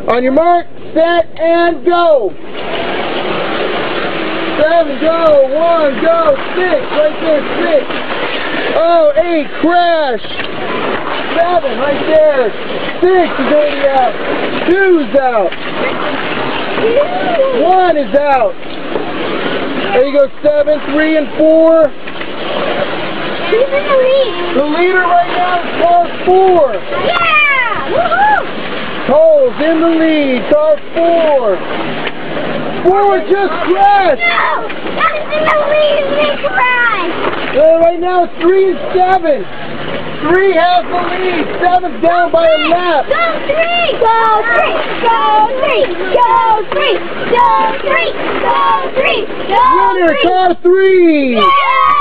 On your mark, set, and go. 7, go. 1, go. 6, right there, 6. Oh, 8, crash. 7, right there. 6 is already out. 2's out. 1 is out. There you go, 7, 3, and 4. Who's in the lead? The leader right now is car 4. Yeah! Woohoo! Cole's in the lead, car 4. 4 just crashed. No! That is in the lead, they crashed! Right now it's 3 and 7. 3 has the lead. 7's down by a lap. Go 3! Go 3! Go 3! Go 3! Go 3! Go 3! Go 3! Winner, car 3. Yeah!